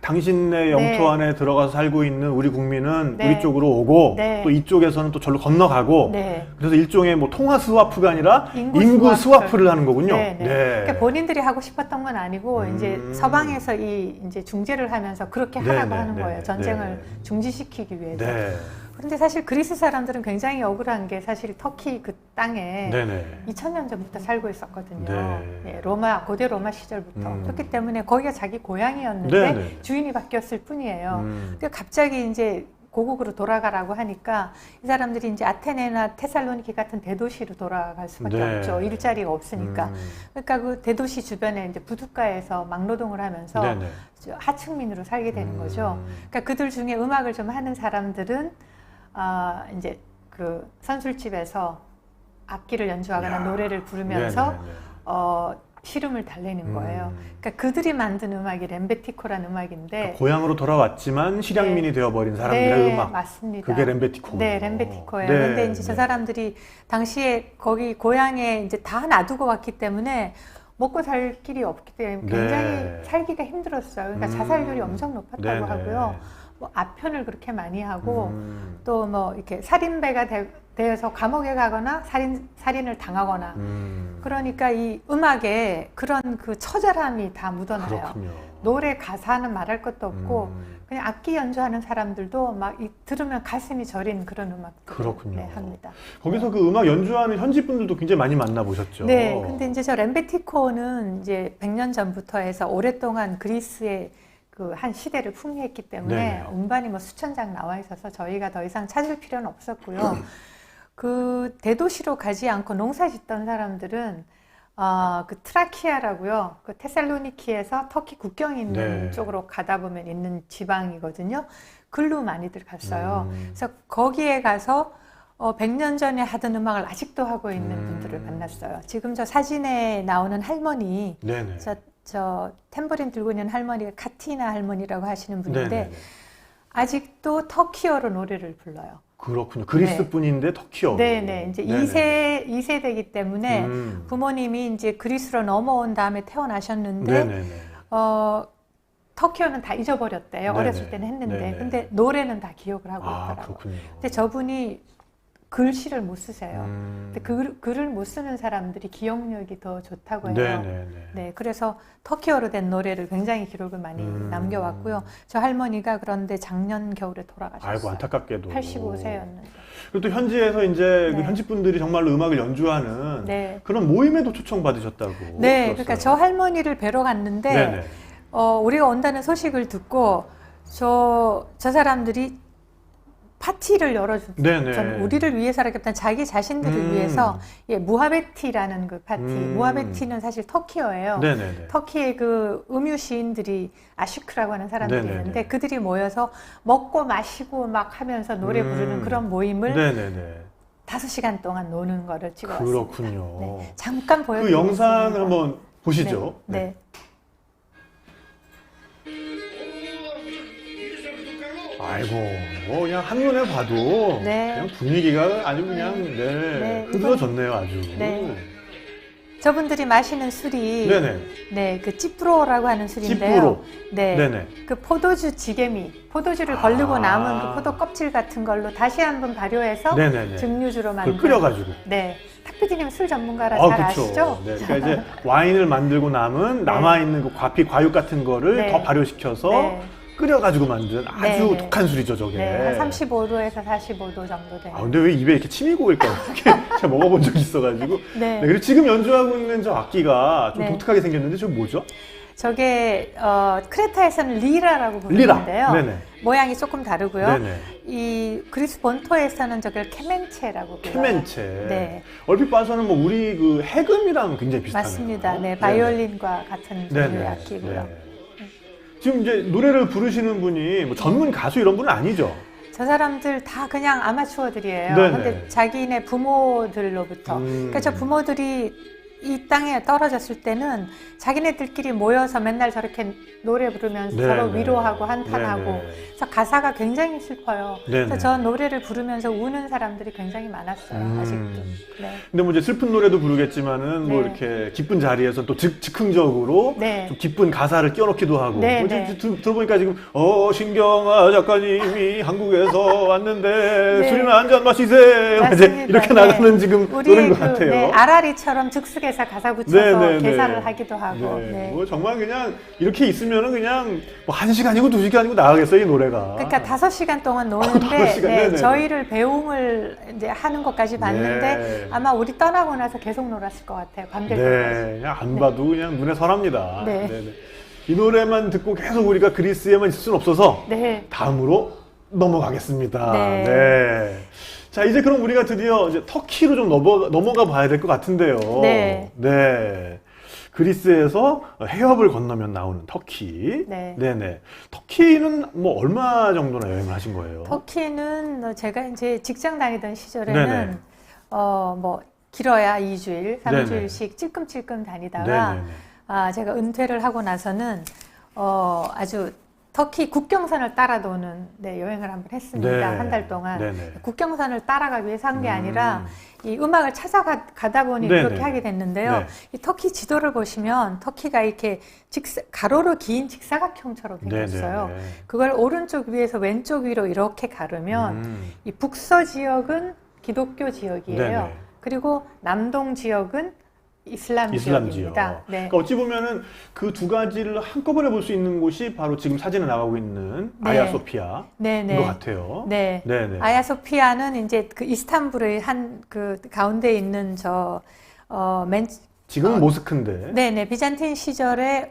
당신네 영토 안에 들어가서 살고 있는 우리 국민은 우리 쪽으로 오고 또 이쪽에서는 또 절로 건너가고 그래서 일종의 뭐 통화 스와프가 아니라 인구 스와프를 하는 거군요. 그러니까 본인들이 하고 싶었던 건 아니고 이제 서방에서 이제 중재를 하면서 그렇게 하라고 하는 거예요. 전쟁을 중지시키기 위해서. 그런데 사실 그리스 사람들은 굉장히 억울한 게 사실 터키 그 땅에 2000년 전부터 살고 있었거든요. 고대 로마 시절부터. 그렇기 때문에 거기가 자기 고향이었는데 주인이 바뀌었을 뿐이에요. 근데 갑자기 이제 고국으로 돌아가라고 하니까 이 사람들이 이제 아테네나 테살로니키 같은 대도시로 돌아갈 수밖에 없죠. 일자리가 없으니까. 그러니까 그 대도시 주변에 이제 부둣가에서 막노동을 하면서 하층민으로 살게 되는 거죠. 그러니까 그들 중에 음악을 좀 하는 사람들은 이제 그 선술집에서 악기를 연주하거나 노래를 부르면서 시름을 달래는 거예요. 그러니까 그들이 만든 음악이 렘베티코라는 음악인데 그러니까 고향으로 돌아왔지만 실향민이 되어버린 사람들의 음악. 맞습니다. 그게 렘베티코. 렘베티코예요. 근데 이제 저 사람들이 당시에 거기 고향에 이제 다 놔두고 왔기 때문에 먹고 살 길이 없기 때문에 굉장히 살기가 힘들었어요. 그러니까 자살률이 엄청 높았다고 하고요. 뭐 아편을 그렇게 많이 하고 또 뭐 이렇게 살인배가 되어서 감옥에 가거나 살인을 당하거나 그러니까 이 음악에 그런 그 처절함이 다 묻어나요. 그렇군요. 노래 가사는 말할 것도 없고 그냥 악기 연주하는 사람들도 막 들으면 가슴이 저린 그런 음악들을 합니다. 거기서 그 음악 연주하는 현지 분들도 굉장히 많이 만나보셨죠? 네, 근데 이제 저 렘베티코는 이제 100년 전부터 해서 오랫동안 그리스의 그 한 시대를 풍미했기 때문에 음반이 뭐 수천 장 나와 있어서 저희가 더 이상 찾을 필요는 없었고요. 그 대도시로 가지 않고 농사 짓던 사람들은 그 트라키아라고요. 그 테살로니키에서 터키 국경 있는 쪽으로 가다 보면 있는 지방이거든요. 글로 많이들 갔어요. 그래서 거기에 가서 100년 전에 하던 음악을 아직도 하고 있는 분들을 만났어요. 지금 저 사진에 나오는 할머니, 저 탬버린 들고 있는 할머니가 카티나 할머니라고 하시는 분인데 아직도 터키어로 노래를 불러요. 그렇군요. 그리스 분인데 터키어. 이제 2세대이기 때문에 부모님이 이제 그리스로 넘어온 다음에 태어나셨는데 터키어는 다 잊어버렸대요. 어렸을 때는 했는데. 근데 노래는 다 기억을 하고 있더라고요. 근데 저분이 글씨를 못 쓰세요. 근데 글을 못 쓰는 사람들이 기억력이 더 좋다고 해요. 그래서 터키어로 된 노래를 굉장히 기록을 많이 남겨왔고요. 저 할머니가 그런데 작년 겨울에 돌아가셨어요. 아이고, 안타깝게도. 85세였는데. 그리고 또 현지에서 이제 그 현지 분들이 정말로 음악을 연주하는 그런 모임에도 초청받으셨다고. 그러니까 저 할머니를 뵈러 갔는데 우리가 온다는 소식을 듣고 저 사람들이 파티를 열어줬죠. 우리를 위해서라기보다는 자기 자신들을 위해서 무하베티라는 그 파티. 무하베티는 사실 터키어예요. 터키의 그 음유 시인들이 아슈크라고 하는 사람들이 있는데 그들이 모여서 먹고 마시고 막 하면서 노래 부르는 그런 모임을 5시간 동안 노는 거를 찍어왔습니다. 그렇군요. 잠깐 보여드리겠습니다. 그 영상을 한번 보시죠. 아이고, 그냥 한눈에 봐도 그냥 분위기가 아주 그냥 흐드러졌네요, 아주. 저분들이 마시는 술이 그 찌뿌로라고 하는 술인데요. 그 포도주 지게미, 포도주를 걸르고 남은 그 포도 껍질 같은 걸로 다시 한번 발효해서 증류주로 만든. 끓여가지고. 탁피디님 술 전문가라 잘 아시죠? 그러니까 이제 와인을 만들고 남은 남아있는 그 과피, 과육 같은 거를 더 발효시켜서 끓여가지고 만든 아주 독한 술이죠, 저게. 한 35도에서 45도 정도 돼요. 근데 왜 입에 이렇게 침이 고일까? 제가 먹어본 적이 있어가지고. 그리고 지금 연주하고 있는 저 악기가 좀 독특하게 생겼는데, 저게 뭐죠? 저게 크레타에서는 리라라고 부르는데요. 모양이 조금 다르고요. 이 그리스 본토에서는 저걸 케멘체라고 불러요. 케멘체. 얼핏 봐서는 뭐 우리 그 해금이랑 굉장히 비슷하네요. 맞습니다. 바이올린과 같은 종류의 악기고요. 지금 이제 노래를 부르시는 분이 뭐 전문 가수 이런 분은 아니죠? 저 사람들 다 그냥 아마추어들이에요. 네네. 근데 자기네 부모들로부터. 그러니까 저 부모들이 이 땅에 떨어졌을 때는 자기네들끼리 모여서 맨날 저렇게 노래 부르면서 네네. 서로 위로하고 한탄하고. 네네. 그래서 가사가 굉장히 슬퍼요. 네네. 그래서 저 노래를 부르면서 우는 사람들이 굉장히 많았어요. 아직도. 네. 근데 뭐 이제 슬픈 노래도 부르겠지만은 뭐 네. 이렇게 기쁜 자리에서 또 즉흥적으로 네. 좀 기쁜 가사를 끼워넣기도 하고. 네, 뭐 네. 들어보니까 지금 신경아 작가님이 한국에서 왔는데 네. 술이나 한 잔 마시세요. 이제 맞습니다. 이렇게 네. 나가는 지금 노래인 우리의 것 같아요. 네, 아라리처럼 즉석에서 가사 붙여서 네, 네, 네. 개사를 하기도 하고. 네. 네. 뭐 정말 그냥 이렇게 있으면은 그냥 뭐 1시간이고 2시간이고 나가겠어요, 이 노래가. 그러니까 5시간 동안 노는데 5시간, 네, 네네네. 저희를 배웅을 이제 하는 것까지 봤는데 네. 아마 우리 떠나고 나서 계속 놀았을 것 같아요. 밤될 네, 때까지. 그냥 안 봐도 그냥 눈에 선합니다. 네. 네네. 이 노래만 듣고 계속 우리가 그리스에만 있을 수는 없어서 네. 다음으로 넘어가겠습니다. 네. 네. 자, 이제 그럼 우리가 드디어 이제 터키로 좀 넘어가 봐야 될 것 같은데요. 네. 네. 그리스에서 해협을 건너면 나오는 터키. 네. 네네. 터키는 뭐 얼마 정도나 여행을 하신 거예요? 터키는 제가 이제 직장 다니던 시절에는 네네. 뭐 길어야 2주일, 네네. 3주일씩 찔끔찔끔 다니다가 네네네. 제가 은퇴를 하고 나서는 아주 터키 국경선을 따라 도는 여행을 한번 했습니다. 네. 한 달 동안. 네네. 국경선을 따라가기 위해서 한 게 아니라 이 음악을 찾아가다 보니 네네. 그렇게 하게 됐는데요. 네. 이 터키 지도를 보시면 터키가 이렇게 가로로 긴 직사각형처럼 생겼어요. 네네네. 그걸 오른쪽 위에서 왼쪽 위로 이렇게 가르면 이 북서 지역은 기독교 지역이에요. 네네. 그리고 남동 지역은 이슬람 이슬람 지역. 지역입니다. 네. 그러니까 어찌 보면은 그 두 가지를 한꺼번에 볼 수 있는 곳이 바로 지금 사진에 나가고 있는 네. 아야소피아인 네네. 것 같아요. 네. 네네. 아야소피아는 이제 그 이스탄불의 한 그 가운데 있는 지금은 모스크인데. 네네. 비잔틴 시절에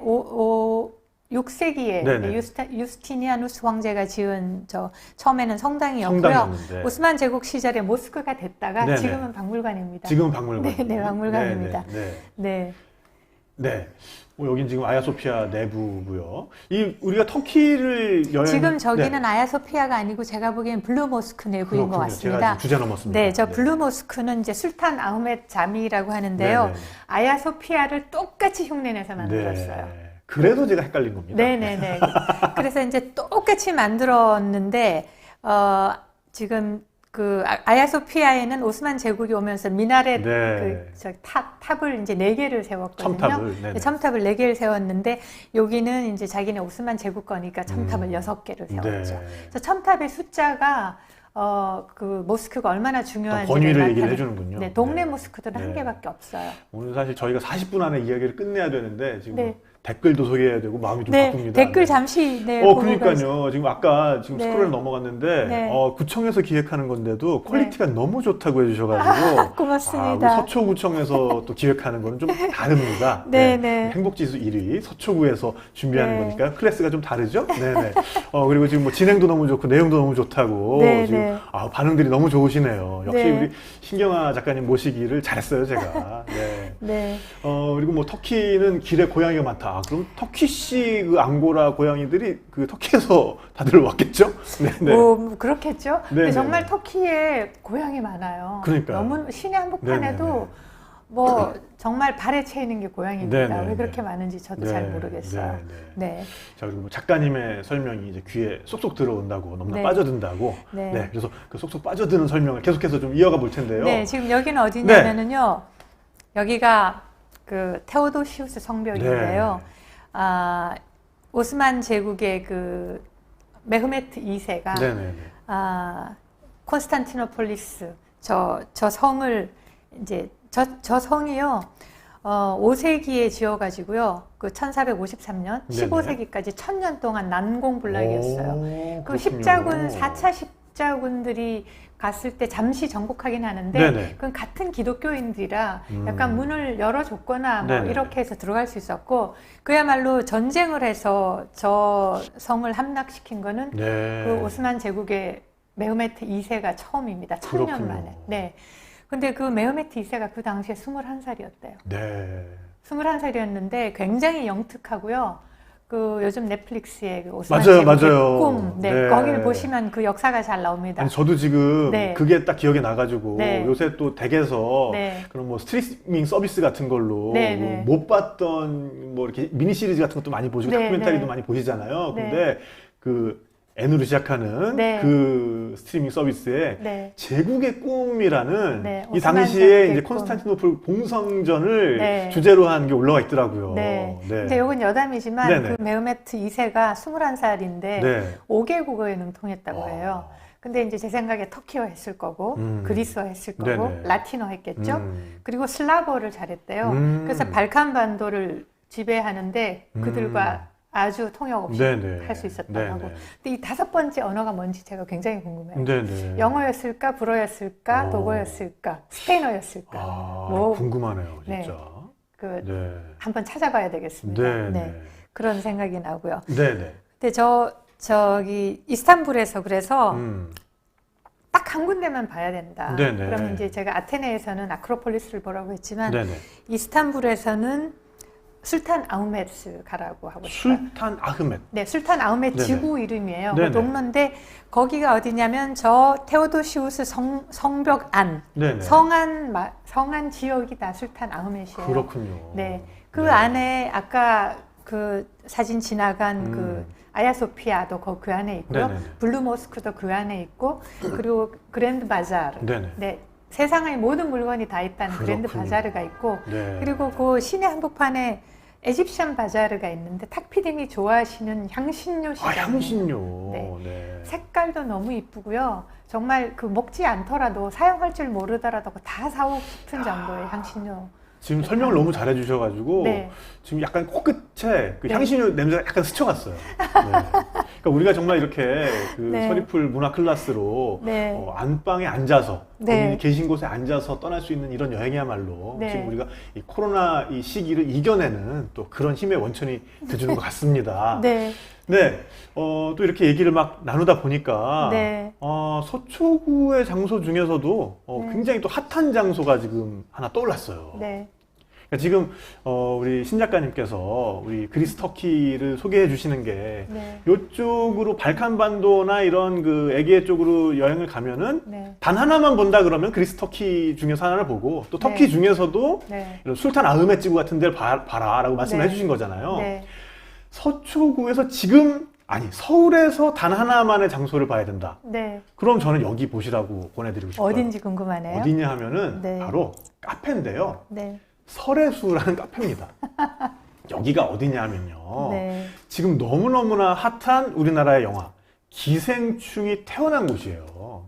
6세기에 네네. 유스티니아누스 황제가 지은 처음에는 성당이었고요. 성당이었는데. 오스만 제국 시절에 모스크가 됐다가 네네. 지금은 박물관입니다. 지금은 박물관. 네, 박물관입니다. 네. 네. 네. 여긴 지금 아야소피아 내부고요. 우리가 터키를 여행. 지금 저기는 네. 아야소피아가 아니고 제가 보기엔 블루 모스크 내부인 것 그렇군요. 같습니다. 제가 지금 주제 넘었습니다. 네, 저 블루 모스크는 이제 술탄 아흐메드 자미라고 하는데요. 네네. 아야소피아를 똑같이 흉내내서 만들었어요. 네. 그래서 제가 헷갈린 겁니다. 네네네. 그래서 이제 똑같이 만들었는데, 지금 그 아야소피아에는 오스만 제국이 오면서 미나렛 네. 탑을 이제 4개를 세웠거든요. 첨탑을. 네네. 첨탑을 4개를 세웠는데 여기는 이제 자기네 오스만 제국 거니까 첨탑을 6개를 세웠죠. 네. 그래서 첨탑의 숫자가 그 모스크가 얼마나 중요한지 권위를 얘기를 해주는군요. 네, 동네 네. 모스크들은 네. 한 개밖에 없어요. 오늘 사실 저희가 40분 안에 이야기를 끝내야 되는데 지금 네. 댓글도 소개해야 되고 마음이 좀 네, 바쁩니다. 댓글 네. 잠시 보고 그러니까요. 지금 아까 네. 스크롤 넘어갔는데 네. 구청에서 기획하는 건데도 퀄리티가 너무 좋다고 해주셔가지고 고맙습니다. 우리 서초구청에서 또 기획하는 거는 좀 다릅니다. 네, 네. 행복지수 1위 서초구에서 준비하는 네. 거니까 클래스가 좀 다르죠. 네네. 그리고 지금 뭐 진행도 너무 좋고 내용도 너무 좋다고 네, 지금 네. 반응들이 너무 좋으시네요. 역시 네. 우리 신경아 작가님 모시기를 잘했어요, 제가. 네. 네. 그리고 뭐 터키는 길에 고양이가 많다. 그럼 터키시 그 앙고라 고양이들이 그 터키에서 다들 왔겠죠? 네네. 뭐 그렇겠죠. 근데 네네. 정말 터키에 고향이 많아요. 그러니까요. 너무 시내 한복판에도 네네네. 뭐 정말 발에 채이는 게 고향입니다. 네네네. 왜 그렇게 많은지 저도 잘 모르겠어요. 네네. 네. 자, 그리고 뭐 작가님의 설명이 이제 귀에 쏙쏙 들어온다고, 너무나 네. 빠져든다고. 네. 네. 그래서 그 쏙쏙 빠져드는 설명을 계속해서 좀 이어가 볼 텐데요. 네, 지금 여기는 어디냐면은요. 여기가 그 테오도시우스 성벽인데요. 네. 오스만 제국의 그 메흐메트 2세가 네네네. 콘스탄티노폴리스 저 성을 이제 저 성이요. 5세기에 지어가지고요. 그 1453년, 네네. 15세기까지 1000년 동안 난공불락이었어요. 오, 그 그렇군요. 십자군, 4차 십자군들이 갔을 때 잠시 정복하긴 하는데 네네. 그건 같은 기독교인들이라 약간 문을 열어줬거나 뭐 네네. 이렇게 해서 들어갈 수 있었고 그야말로 전쟁을 해서 저 성을 함락시킨 거는 네. 그 오스만 제국의 메흐메트 2세가 처음입니다. 1000년 그렇군요. 만에. 네. 근데 그 메흐메트 2세가 그 당시에 21살이었대요. 네. 21살이었는데 굉장히 영특하고요. 그 요즘 넷플릭스의 그 오스만 맞아요, 제국의 맞아요. 꿈, 네, 네. 거기를 보시면 그 역사가 잘 나옵니다. 아니, 저도 지금 네. 그게 딱 기억에 나가지고 네. 요새 또 댁에서 네. 그런 뭐 스트리밍 서비스 같은 걸로 네, 네. 못 봤던 뭐 이렇게 미니 시리즈 같은 것도 많이 보시고 네, 다큐멘터리도 네. 많이 보시잖아요. 네. 근데 그 N으로 시작하는 네. 그 스트리밍 서비스에 네. 제국의 꿈이라는 네, 이 오스만 당시에 제국의 이제 꿈. 콘스탄티노플 봉성전을 네. 주제로 한 게 올라와 있더라고요. 네. 근데 요건 여담이지만 네네. 그 메흐메트 2세가 21살인데 네. 5개 국어에 능통했다고 아. 해요. 근데 이제 제 생각에 터키어 했을 거고 그리스어 했을 거고 네네. 라틴어 했겠죠. 그리고 슬라버를 잘했대요. 그래서 발칸 반도를 지배하는데 그들과 아주 통역 없이 네네. 할 수 있었다고 네네. 하고. 근데 이 5번째 언어가 뭔지 제가 굉장히 궁금해요. 네네. 영어였을까, 불어였을까, 오. 독어였을까, 스페인어였을까. 아, 뭐, 궁금하네요, 네. 진짜. 그 네. 한번 찾아봐야 되겠습니다. 네. 네. 그런 생각이 나고요. 네네. 근데 저기 이스탄불에서 그래서 음. 딱 한 군데만 봐야 된다. 네네. 그러면 이제 제가 아테네에서는 아크로폴리스를 보라고 했지만 네네. 이스탄불에서는 술탄 아흐메트 가라고 하고 싶어요. 술탄 아흐메트. 네, 술탄 아흐메트 네네. 지구 이름이에요. 네네. 그 동네인데 거기가 어디냐면 저 테오도시우스 성벽 안 네네. 성안 지역이다. 술탄 아흐메트예요. 그렇군요. 네, 그 네. 안에 아까 그 사진 지나간 그 아야소피아도 그 안에 있고요. 네네네. 블루 모스크도 그 안에 있고 그리고 그랜드 바자르. 네네. 네, 세상의 모든 물건이 다 있다는 그랜드 그렇군요. 바자르가 있고 네. 그리고 그 시내 한복판에 에집션 바자르가 있는데 탁피디님이 좋아하시는 향신료 아, 시장. 향신료. 네. 네. 색깔도 너무 이쁘고요. 정말 그 먹지 않더라도 사용할 줄 모르더라도 다 사오고 싶은 정도의 향신료. 지금 설명을 너무 잘해 주셔가지고 네. 지금 약간 코끝에 그 네. 향신료 냄새가 약간 스쳐갔어요. 네. 그러니까 우리가 정말 이렇게 그 네. 서리풀 문화 클래스로 네. 안방에 앉아서 네. 본인이 계신 곳에 앉아서 떠날 수 있는 이런 여행이야말로 네. 지금 우리가 이 코로나 이 시기를 이겨내는 또 그런 힘의 원천이 되주는 것 같습니다. 네. 네, 또 이렇게 얘기를 막 나누다 보니까 네. 서초구의 장소 중에서도 네. 굉장히 또 핫한 장소가 지금 하나 떠올랐어요. 네. 그러니까 지금 우리 신 작가님께서 우리 그리스 터키를 소개해 주시는 게 네. 이쪽으로 발칸반도나 이런 그 에게 쪽으로 여행을 가면은 네. 단 하나만 본다 그러면 그리스 터키 중에서 하나를 보고 또 터키 네. 중에서도 네. 이런 술탄 아흐메 지구 같은 데를 봐라라고 말씀을 네. 해주신 거잖아요. 네. 서초구에서 지금 아니 서울에서 단 하나만의 장소를 봐야 된다. 네. 그럼 저는 여기 보시라고 권해드리고 싶어요. 어딘지 궁금하네요. 어디냐 하면은 네. 바로 카페인데요. 네. 설해수라는 카페입니다. 여기가 어디냐 하면요. 네. 지금 너무너무나 핫한 우리나라의 영화 기생충이 태어난 곳이에요.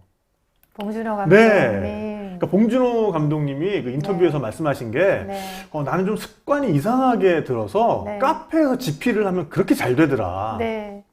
봉준호 감독님. 네. 그러니까 봉준호 감독님이 그 인터뷰에서 네. 말씀하신 게 네. 나는 좀 습관이 이상하게 들어서 네. 카페에서 집필을 하면 그렇게 잘 되더라. 네.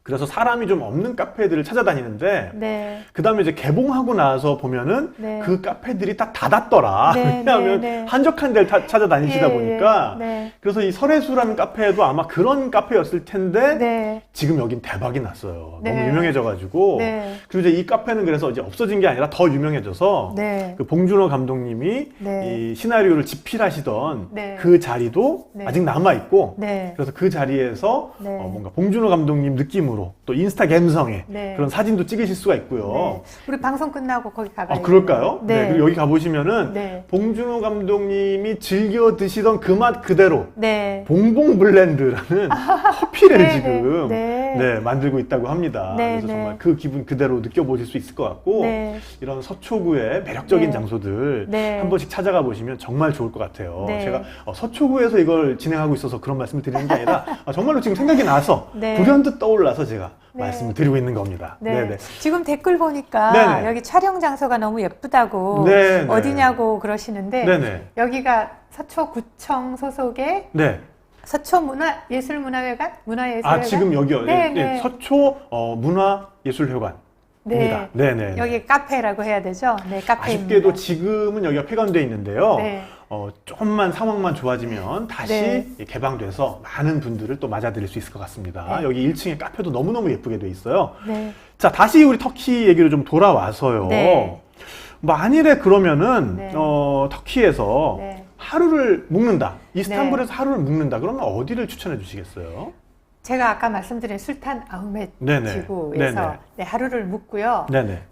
그래서 사람이 좀 없는 카페들을 찾아다니는데 네. 그 다음에 이제 개봉하고 나서 보면은 네. 그 카페들이 다 닫았더라. 네, 왜냐하면 네, 네. 한적한 데를 찾아다니시다 예, 보니까 예. 네. 그래서 이 설해수라는 카페도 아마 그런 카페였을 텐데 네. 지금 여긴 대박이 났어요. 네. 너무 유명해져가지고 네. 그리고 이제 이 카페는 그래서 이제 없어진 게 아니라 더 유명해져서 네. 그 봉준호 감독님이 네. 이 시나리오를 집필하시던 네. 그 자리도 네. 아직 남아 있고 네. 그래서 그 자리에서 네. 뭔가 봉준호 감독님 느낌으로 또 인스타 감성의 네. 그런 사진도 찍으실 수가 있고요. 네. 우리 방송 끝나고 거기 가봐요. 아, 그럴까요? 네. 그리고 여기 가보시면은 네. 봉준호 감독님이 즐겨 드시던 그 맛 그대로 네. 봉봉 블렌드라는 커피를 네, 지금 네. 네, 만들고 있다고 합니다. 네, 그래서 네. 정말 그 기분 그대로 느껴보실 수 있을 것 같고 네. 이런 서초구의 매력적인 네. 장소들 네. 한 번씩 찾아가 보시면 정말 좋을 것 같아요. 네. 제가 서초구에서 이걸 진행하고 있어서 그런 말씀을 드리는 게 아니라 정말로 지금 생각이 나서 네. 불현듯 떠올라서 제가 네. 말씀을 드리고 있는 겁니다. 네. 네네. 지금 댓글 보니까 네네. 여기 촬영 장소가 너무 예쁘다고 네네. 어디냐고 그러시는데 네네. 여기가 서초구청 소속의 네. 서초문화예술문화회관? 문화예술회관? 아, 지금 여기요. 네, 네, 네. 서초 문화예술회관입니다. 네. 네네. 여기 카페라고 해야 되죠? 네, 카페입니다. 아쉽게도 지금은 여기가 폐관되어 있는데요. 네. 조금만 상황만 좋아지면 다시 네. 개방돼서 많은 분들을 또 맞아드릴 수 있을 것 같습니다. 네. 여기 1층에 카페도 너무너무 예쁘게 돼 있어요. 네. 자, 다시 우리 터키 얘기를 좀 돌아와서요. 네. 만일에 그러면은 네. 터키에서 네. 하루를 묵는다. 이스탄불에서 하루를 묵는다. 그러면 어디를 추천해 주시겠어요? 제가 아까 말씀드린 술탄 아흐메트 네네. 지구에서 네네. 네, 하루를 묵고요. 네네.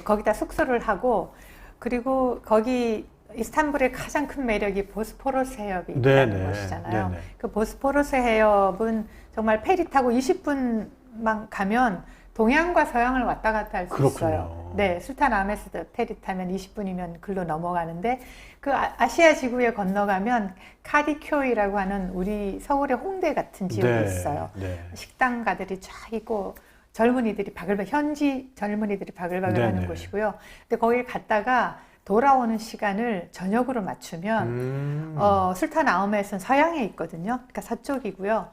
거기다 숙소를 하고 그리고 거기 이스탄불의 가장 큰 매력이 보스포러스 해협이 있다는 네네. 것이잖아요. 네네. 그 보스포러스 해협은 정말 페리 타고 20분만 가면 동양과 서양을 왔다 갔다 할 수 그렇군요. 있어요. 네, 술탄 아흐메트 페리 타면 20분이면 글로 넘어가는데 그 아시아 지구에 건너가면 카디쿄이라고 하는 우리 서울의 홍대 같은 지역이 네. 있어요. 네. 식당가들이 쫙 있고 젊은이들이 바글바글 현지 젊은이들이 바글바글 하는 네네. 곳이고요. 근데 거기 갔다가 돌아오는 시간을 저녁으로 맞추면 술탄 아흐메트는 서양에 있거든요. 그러니까 서쪽이고요.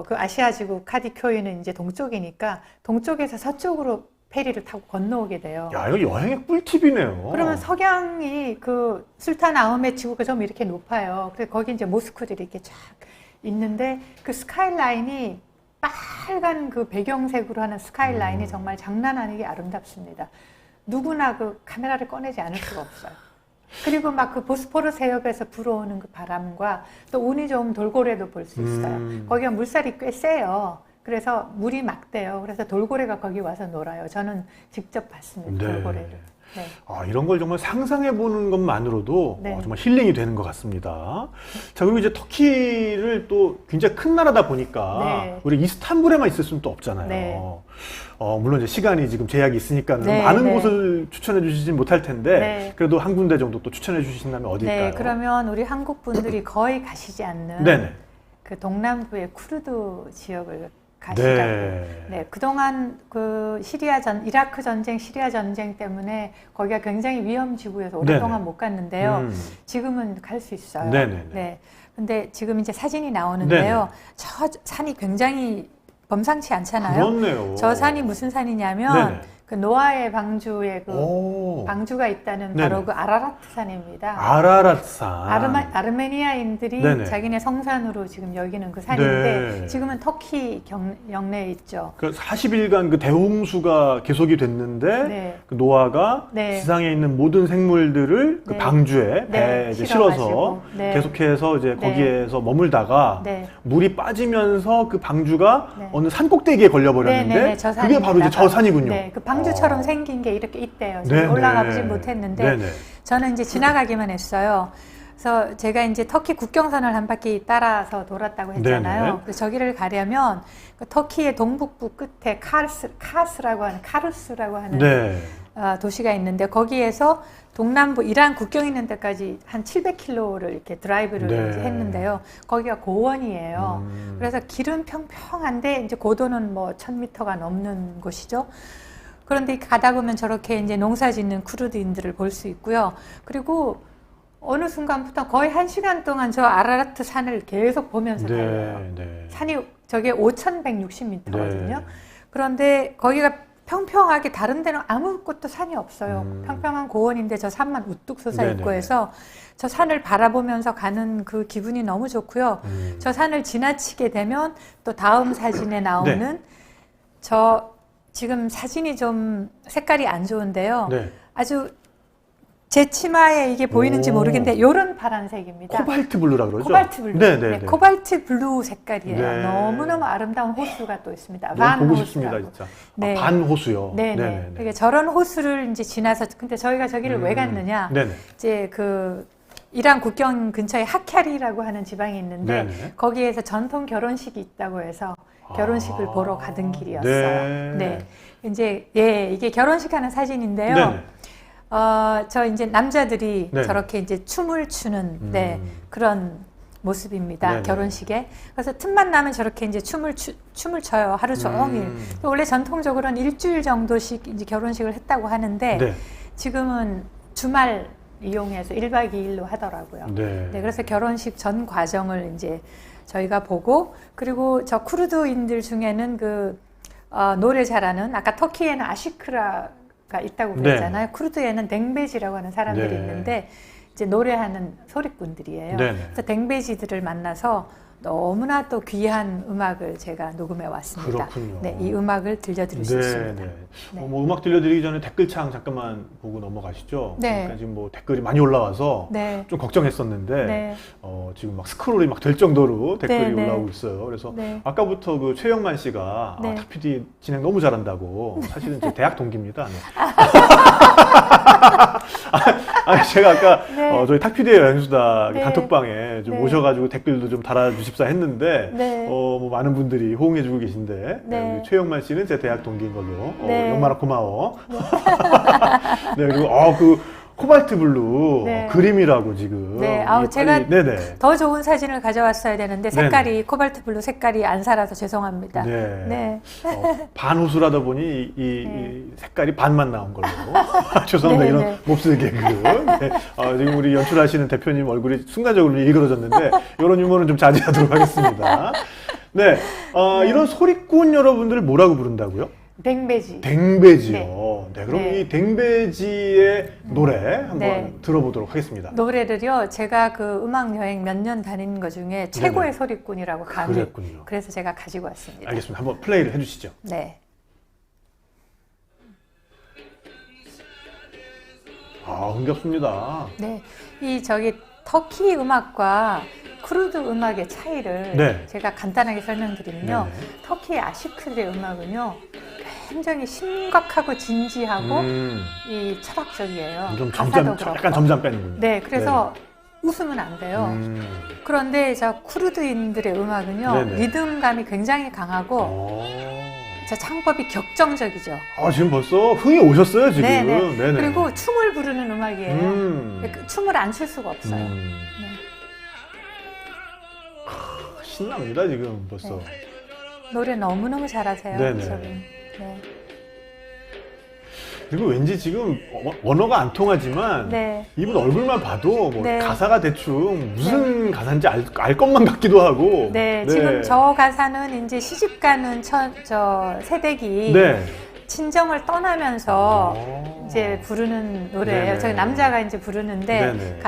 그 아시아 지구 카디쿄이는 이제 동쪽이니까 동쪽에서 서쪽으로 페리를 타고 건너오게 돼요. 야, 이거 여행의 꿀팁이네요. 그러면 석양이 그 술탄 아흐메트 지구가 좀 이렇게 높아요. 그래서 거기 이제 모스크들이 이렇게 쫙 있는데 그 스카이라인이 빨간 그 배경색으로 하는 스카이라인이 정말 장난 아니게 아름답습니다. 누구나 그 카메라를 꺼내지 않을 수가 없어요. 그리고 막 그 보스포러스 해협에서 불어오는 그 바람과 또 운이 좋은 돌고래도 볼 수 있어요. 거기가 물살이 꽤 세요. 그래서 물이 막대요. 그래서 돌고래가 거기 와서 놀아요. 저는 직접 봤습니다. 네. 돌고래를. 네. 아, 이런 걸 정말 상상해 보는 것만으로도 네. 정말 힐링이 되는 것 같습니다. 자, 그리고 이제 터키를 또 굉장히 큰 나라다 보니까 네. 우리 이스탄불에만 있을 수는 또 없잖아요. 네. 물론 이제 시간이 지금 제약이 있으니까 네, 많은 네. 곳을 추천해 주시진 못할 텐데 네. 그래도 한 군데 정도 또 추천해 주신다면 어딜까요? 네, 그러면 우리 한국 분들이 거의 가시지 않는 네네. 그 동남부의 쿠르드 지역을 가시라고. 네. 네, 그동안 그 이라크 전쟁, 시리아 전쟁 때문에 거기가 굉장히 위험지구여서 오랫동안 네네. 못 갔는데요. 지금은 갈 수 있어요. 네네네. 네. 근데 지금 이제 사진이 나오는데요. 네네. 저 산이 굉장히 범상치 않잖아요. 그렇네요. 저 산이 무슨 산이냐면 네네. 그 노아의 방주에 그 오. 방주가 있다는 네네. 바로 그 아라라트 산입니다. 아라랏산. 아르메니아인들이 네네. 자기네 성산으로 지금 여기는 그 산인데 네. 지금은 터키 영내에 있죠. 그 40일간 그 대홍수가 계속이 됐는데 네. 그 노아가 네. 지상에 있는 모든 생물들을 그 네. 방주에 네, 배에 이제 실어가지고. 실어서 네. 계속해서 이제 네. 거기에서 머물다가 네. 물이 빠지면서 그 방주가 네. 어느 산 꼭대기에 걸려버렸는데 네, 저 그게 바로 이제 저 산이군요. 네, 그 방주처럼 어. 생긴 게 이렇게 있대요. 네네. 올라가 보진 못했는데 네네. 저는 이제 지나가기만 했어요. 그래서 제가 이제 터키 국경선을 한 바퀴 따라서 돌았다고 했잖아요. 네네. 그래서 저기를 가려면 그 터키의 동북부 끝에 카르스라고 하는 네. 도시가 있는데 거기에서 동남부 이란 국경 있는 데까지 한 700km를 이렇게 드라이브를 네. 이제 했는데요. 거기가 고원이에요. 그래서 길은 평평한데 이제 고도는 뭐 1000m가 넘는 곳이죠. 그런데 가다 보면 저렇게 이제 농사 짓는 쿠르드인들을 볼 수 있고요. 그리고 어느 순간부터 거의 1시간 동안 저 아라라트 산을 계속 보면서 달려요. 네. 산이 저게 5,160m거든요. 네. 그런데 거기가 평평하게 다른 데는 아무것도 산이 없어요. 평평한 고원인데 저 산만 우뚝 솟아 있고 네네. 해서 저 산을 바라보면서 가는 그 기분이 너무 좋고요. 저 산을 지나치게 되면 또 다음 사진에 나오는 네. 저 지금 사진이 좀 색깔이 안 좋은데요. 네. 아주 제 치마에 이게 보이는지 오. 모르겠는데 요런 파란색입니다. 코발트 블루라 그러죠? 코발트 블루. 네네. 네, 코발트 블루 색깔이에요. 네. 너무너무 아름다운 호수가 또 있습니다. 너무 반 보고 호수라고. 싶습니다, 진짜. 네. 반 호수요. 네네. 그러니까 저런 호수를 이제 지나서 근데 저희가 저기를 왜 갔느냐? 네네. 이제 그 이란 국경 근처에 하캬리라고 하는 지방이 있는데 네네. 거기에서 전통 결혼식이 있다고 해서 결혼식을 보러 가던 길이었어요. 네. 이제 이게 결혼식 하는 사진인데요. 네네. 저 이제 남자들이 네네. 저렇게 이제 춤을 추는 그런 모습입니다. 네네. 결혼식에. 그래서 틈만 나면 저렇게 이제 춤을 춰요. 하루 종일. 원래 전통적으로는 일주일 정도씩 이제 결혼식을 했다고 하는데 네. 지금은 주말 이용해서 1박 2일로 하더라고요. 네. 네, 그래서 결혼식 전 과정을 이제 저희가 보고 그리고 저 쿠르드인들 중에는 그 노래 잘하는 아까 터키에는 아시크라가 있다고 그랬잖아요. 쿠르드에는 댕베지라고 하는 사람들이 네. 있는데 이제 노래하는 소리꾼들이에요. 네네. 그래서 댕베지들을 만나서 너무나 또 귀한 음악을 제가 녹음해 왔습니다. 그렇군요. 네, 이 음악을 들려드릴 수 있습니다. 네. 뭐 음악 들려드리기 전에 댓글창 잠깐만 보고 넘어가시죠. 네. 그러니까 지금 뭐 댓글이 많이 올라와서 네. 좀 걱정했었는데 네. 지금 막 스크롤이 막 될 정도로 댓글이 네, 네. 올라오고 있어요. 그래서 네. 아까부터 그 최영만 씨가 네. 탁 PD 진행 너무 잘한다고 사실은 제 대학 동기입니다. 네. 제가 아까 네. 저희 탁 PD의 여행수다 네. 단톡방에 좀 네. 모셔가지고 댓글도 좀 달아주십사 했는데 네. 뭐 많은 분들이 호응해주고 계신데 네. 우리 최영만 씨는 제 대학 동기인 걸로 네. 영만아 고마워. 네, 그리고 그 코발트 블루 네. 그림이라고 지금. 네, 아우, 제가 네네. 더 좋은 사진을 가져왔어야 되는데 색깔이 코발트 블루 색깔이 안 살아서 죄송합니다. 네. 네. 반호수라다 보니 이 색깔이 반만 나온 걸로. 죄송합니다. 네, 이런 네. 몹쓸 개그. 네. 지금 우리 연출하시는 대표님 얼굴이 순간적으로 일그러졌는데 이런 유머는 좀 자제하도록 하겠습니다. 네. 이런 소리꾼 여러분들을 뭐라고 부른다고요? 댕배지. 댕배지요. 네. 그럼 네. 이 댕배지의 노래 한번 네. 들어보도록 하겠습니다. 노래를요, 제가 그 음악 여행 몇 년 다닌 것 중에 최고의 소리꾼이라고 감히. 그랬군요. 그래서 제가 가지고 왔습니다. 알겠습니다. 한번 플레이를 해주시죠. 네. 흥겹습니다. 네. 터키 음악과 쿠르드 음악의 차이를 네. 제가 간단하게 설명드리면요. 네네. 터키의 아시크들의 음악은요, 굉장히 심각하고 진지하고 이 철학적이에요. 좀 가사도 약간 그렇고. 점점 빼는군요. 네, 그래서 웃으면 안 돼요. 그런데 쿠르드인들의 음악은요, 네네. 리듬감이 굉장히 강하고 창법이 격정적이죠. 지금 벌써 흥이 오셨어요, 지금. 네네. 네네. 그리고 춤을 부르는 음악이에요. 춤을 안 출 수가 없어요. 네. 신납니다, 지금 벌써. 네. 노래 너무너무 잘하세요. 네네. 저분. 네. 그리고 왠지 지금 언어가 안 통하지만 네. 이분 얼굴만 봐도 뭐 네. 가사가 대충 무슨 가사인지 알 것만 같기도 하고. 네, 지금 저 가사는 이제 시집가는 저 새댁이 네. 친정을 떠나면서 이제 부르는 노래예요. 네네. 저희 남자가 이제 부르는데 네네.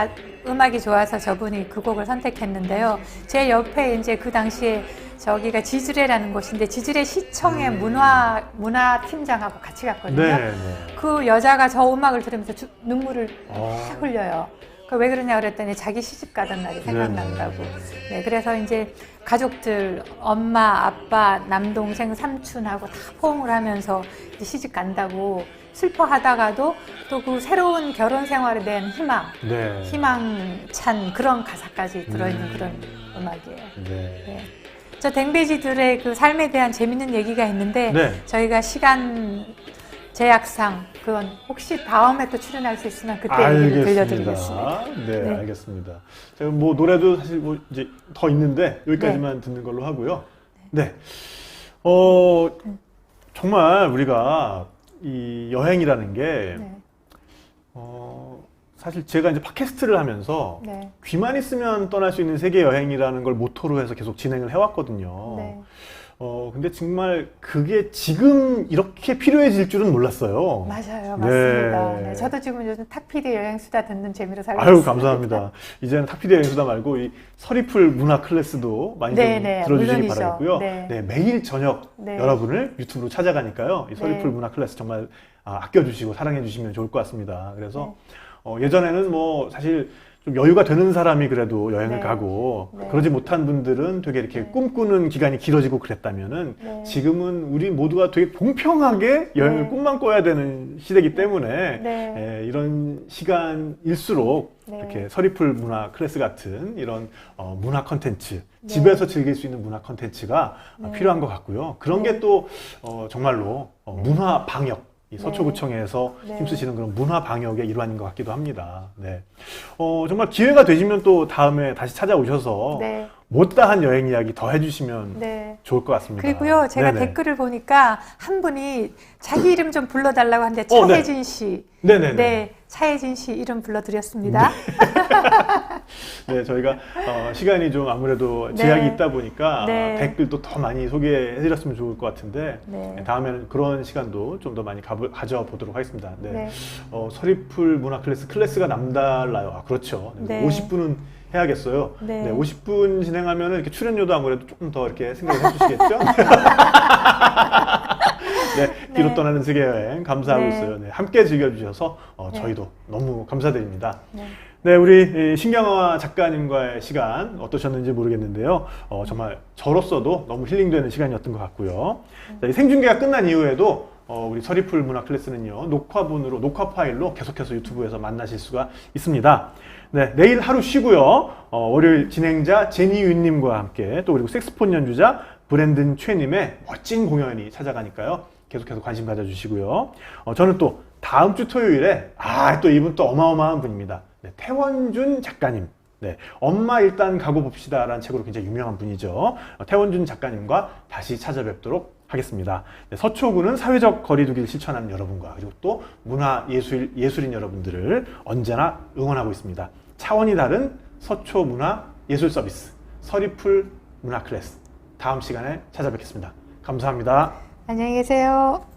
음악이 좋아서 저분이 그 곡을 선택했는데요. 제 옆에 이제 그 당시에 저기가 지즈레라는 곳인데 지즈레 시청의 문화 팀장하고 같이 갔거든요. 네네. 그 여자가 저 음악을 들으면서 눈물을 막 흘려요. 왜 그러냐 그랬더니 자기 시집 가던 날이 생각난다고. 네, 그래서 이제 가족들, 엄마, 아빠, 남동생, 삼촌하고 다 포옹을 하면서 이제 시집 간다고 슬퍼하다가도 또 그 새로운 결혼 생활에 대한 네. 희망찬 그런 가사까지 들어있는 그런 음악이에요. 네. 네. 저 댕배지들의 그 삶에 대한 재밌는 얘기가 있는데 네. 저희가 시간 제약상 그건 혹시 다음에 또 출연할 수 있으면 그때 얘기를 들려드리겠습니다. 네, 네. 알겠습니다. 제가 뭐 노래도 사실 뭐 이제 더 있는데 여기까지만 듣는 걸로 하고요. 네. 정말 우리가 이 여행이라는 게 네. 사실 제가 이제 팟캐스트를 하면서 네. 귀만 있으면 떠날 수 있는 세계 여행이라는 걸 모토로 해서 계속 진행을 해왔거든요. 네. 근데 정말 그게 지금 이렇게 필요해질 줄은 몰랐어요. 맞아요. 맞습니다. 네. 네. 저도 지금 요즘 탁피디 여행수다 듣는 재미로 살고 아유, 있습니다. 감사합니다. 이제는 탁피디 여행수다 말고 이 서리풀 문화 클래스도 많이 좀 들어주시기 물론이죠. 바라겠고요. 네. 네, 매일 저녁 네. 여러분을 유튜브로 찾아가니까요. 이 서리풀 네. 문화 클래스 정말 아껴주시고 사랑해주시면 좋을 것 같습니다. 그래서 예전에는 뭐 사실 좀 여유가 되는 사람이 그래도 여행을 네. 가고 네. 그러지 못한 분들은 되게 이렇게 네. 꿈꾸는 기간이 길어지고 그랬다면은 네. 지금은 우리 모두가 되게 공평하게 여행을 네. 꿈만 꿔야 되는 시대이기 때문에 네. 이런 시간일수록 네. 이렇게 서리풀 문화 클래스 같은 이런 문화 컨텐츠 네. 집에서 즐길 수 있는 문화 컨텐츠가 네. 필요한 것 같고요. 그런 네. 게 또 정말로 문화 방역 이 네. 서초구청에서 네. 힘쓰시는 그런 문화 방역의 일환인 것 같기도 합니다. 네. 정말 기회가 되시면 또 다음에 다시 찾아오셔서 네. 못다한 여행 이야기 더 해주시면 네. 좋을 것 같습니다. 그리고요, 제가 네네. 댓글을 보니까 한 분이 자기 이름 좀 불러달라고 하는데 네. 차혜진 씨. 네네네. 네, 차혜진 씨 이름 불러드렸습니다. 네, 저희가 시간이 좀 아무래도 제약이 네. 있다 보니까 네. 댓글도 더 많이 소개해드렸으면 좋을 것 같은데 네. 다음에는 그런 시간도 좀 더 많이 가져보도록 하겠습니다. 네. 네. 서리풀 문화 클래스가 남달라요. 그렇죠. 네. 50분은 해야겠어요. 네. 네, 50분 진행하면 이렇게 출연료도 아무래도 조금 더 이렇게 생각을 해주시겠죠? 네, 뒤로 네. 떠나는 세계여행 감사하고 네. 있어요. 네, 함께 즐겨주셔서 네. 저희도 너무 감사드립니다. 네. 네, 우리 신경화 작가님과의 시간 어떠셨는지 모르겠는데요. 정말 저로서도 너무 힐링되는 시간이었던 것 같고요. 자, 이 생중계가 끝난 이후에도 우리 서리풀 문화 클래스는요, 녹화분으로, 녹화 파일로 계속해서 유튜브에서 만나실 수가 있습니다. 네, 내일 하루 쉬고요. 월요일 진행자 제니윤님과 함께 또 그리고 색스폰 연주자 브랜든 최님의 멋진 공연이 찾아가니까요. 계속해서 관심 가져주시고요. 저는 또 다음 주 토요일에 또 이분 또 어마어마한 분입니다. 네, 태원준 작가님. 네, 엄마 일단 가고 봅시다 라는 책으로 굉장히 유명한 분이죠. 태원준 작가님과 다시 찾아뵙도록 하겠습니다. 네, 서초구는 사회적 거리두기를 실천하는 여러분과 그리고 또 예술인 여러분들을 언제나 응원하고 있습니다. 차원이 다른 서초 문화 예술 서비스 서리풀 문화 클래스 다음 시간에 찾아뵙겠습니다. 감사합니다. 안녕히 계세요.